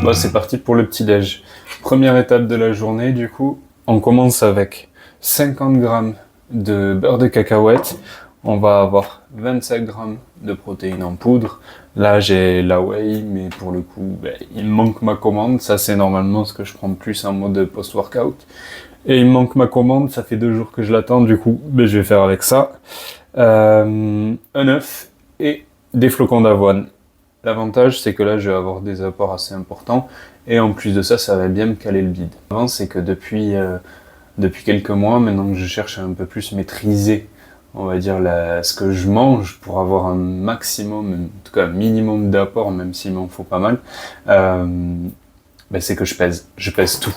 Bah, c'est parti pour le petit-déj. Première étape de la journée, du coup, on commence avec 50 grammes de beurre de cacahuète. On va avoir 25 grammes de protéines en poudre. Là, j'ai la whey, mais pour le coup, il me manque ma commande. Ça, c'est normalement ce que je prends plus en mode post-workout. Et il me manque ma commande, ça fait 2 jours que je l'attends, du coup, je vais faire avec ça. Un œuf et des flocons d'avoine. L'avantage, c'est que là, je vais avoir des apports assez importants. Et en plus de ça, ça va bien me caler le bide. Avant, c'est que depuis quelques mois, maintenant que je cherche à un peu plus maîtriser, on va dire, ce que je mange pour avoir un maximum, en tout cas un minimum d'apport, même s'il m'en faut pas mal, c'est que je pèse. Je pèse tout.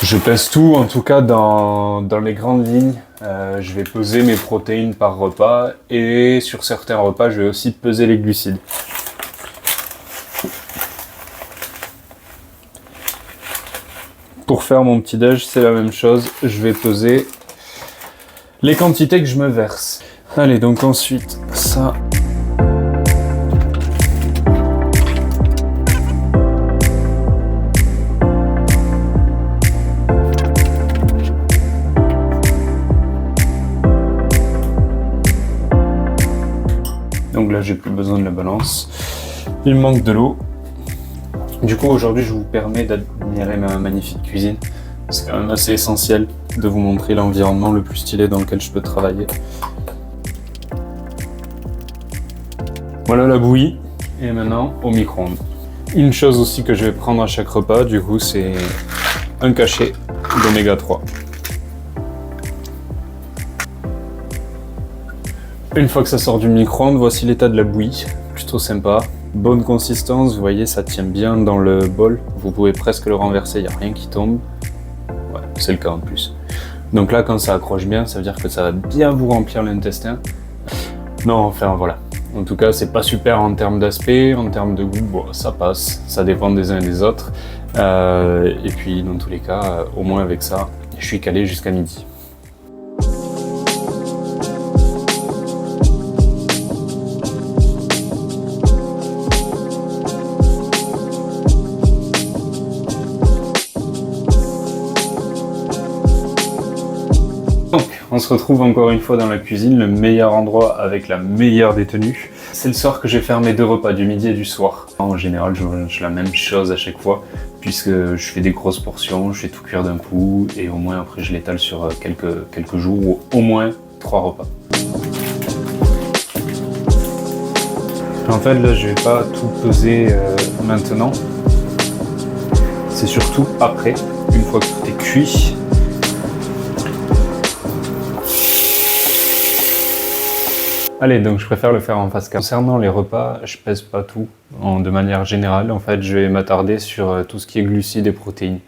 Je pèse tout, en tout cas dans les grandes lignes. Je vais peser mes protéines par repas et sur certains repas, je vais aussi peser les glucides. Pour faire mon petit déj, c'est la même chose. Je vais peser les quantités que je me verse. Allez, donc ensuite, ça... Donc là, j'ai plus besoin de la balance. Il me manque de l'eau. Du coup, aujourd'hui, je vous permets d'admirer ma magnifique cuisine. C'est quand même assez essentiel de vous montrer l'environnement le plus stylé dans lequel je peux travailler. Voilà la bouillie. Et maintenant, au micro-ondes. Une chose aussi que je vais prendre à chaque repas, du coup, c'est un cachet d'oméga 3. Une fois que ça sort du micro-ondes, voici l'état de la bouillie. Plutôt sympa. Bonne consistance, vous voyez, ça tient bien dans le bol. Vous pouvez presque le renverser, il n'y a rien qui tombe. Ouais, c'est le cas en plus. Donc là, quand ça accroche bien, ça veut dire que ça va bien vous remplir l'intestin. Non, enfin voilà. En tout cas, c'est pas super en termes d'aspect, en termes de goût, bon, ça passe. Ça dépend des uns et des autres. Et puis, dans tous les cas, au moins avec ça, je suis calé jusqu'à midi. On se retrouve encore une fois dans la cuisine, le meilleur endroit avec la meilleure des tenues. C'est le soir que je vais faire mes 2 repas, du midi et du soir. En général, je mange la même chose à chaque fois, puisque je fais des grosses portions, je fais tout cuire d'un coup, et au moins après je l'étale sur quelques jours, ou au moins 3 repas. En fait, là, je vais pas tout peser maintenant. C'est surtout après, une fois que tout est cuit. Allez, donc je préfère le faire en face cam. Concernant les repas, je pèse pas tout de manière générale. En fait, je vais m'attarder sur tout ce qui est glucides et protéines.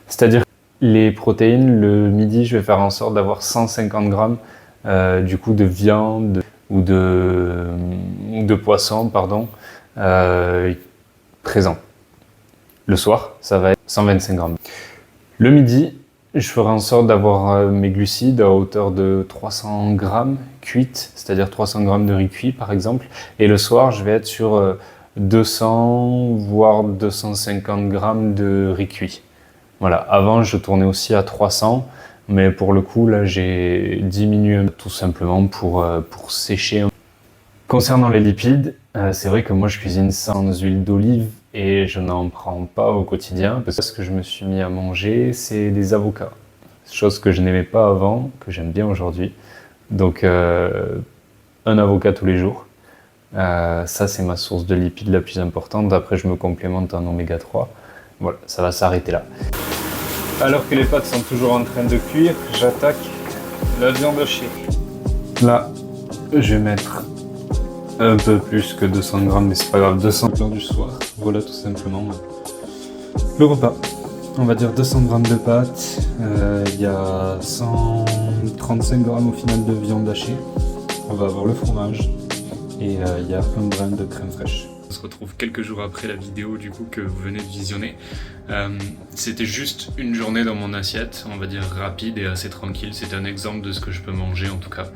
C'est-à-dire les protéines, le midi, je vais faire en sorte d'avoir 150 grammes du coup de viande ou de poisson, pardon, présent. Le soir, ça va être 125 grammes. Le midi, je ferai en sorte d'avoir mes glucides à hauteur de 300 grammes cuites, c'est-à-dire 300 grammes de riz cuit par exemple. Et le soir, je vais être sur 200 voire 250 grammes de riz cuit. Voilà, avant je tournais aussi à 300, mais pour le coup là j'ai diminué tout simplement pour sécher. Concernant les lipides, c'est vrai que moi je cuisine sans huile d'olive et je n'en prends pas au quotidien parce que ce que je me suis mis à manger, c'est des avocats. Chose que je n'aimais pas avant, que j'aime bien aujourd'hui. Donc un avocat tous les jours. Ça c'est ma source de lipides la plus importante. Après je me complémente en oméga 3. Voilà, ça va s'arrêter là. Alors que les pâtes sont toujours en train de cuire, j'attaque la viande hachée. Là, je vais mettre un peu plus que 200 grammes, mais c'est pas grave, 200 grammes du soir. Voilà tout simplement le repas. On va dire 200 grammes de pâtes, il y a 135 grammes au final de viande hachée. On va avoir le fromage et il y a un brin de crème fraîche. On se retrouve quelques jours après la vidéo du coup que vous venez de visionner. C'était juste une journée dans mon assiette, on va dire rapide et assez tranquille. C'est un exemple de ce que je peux manger en tout cas.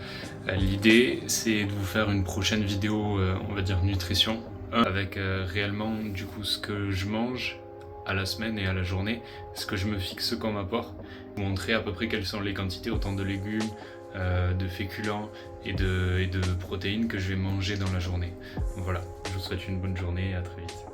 L'idée c'est de vous faire une prochaine vidéo, on va dire nutrition, avec réellement du coup ce que je mange à la semaine et à la journée, ce que je me fixe comme apport, montrer à peu près quelles sont les quantités, autant de légumes, de féculents et de protéines que je vais manger dans la journée. Voilà, je vous souhaite une bonne journée et à très vite.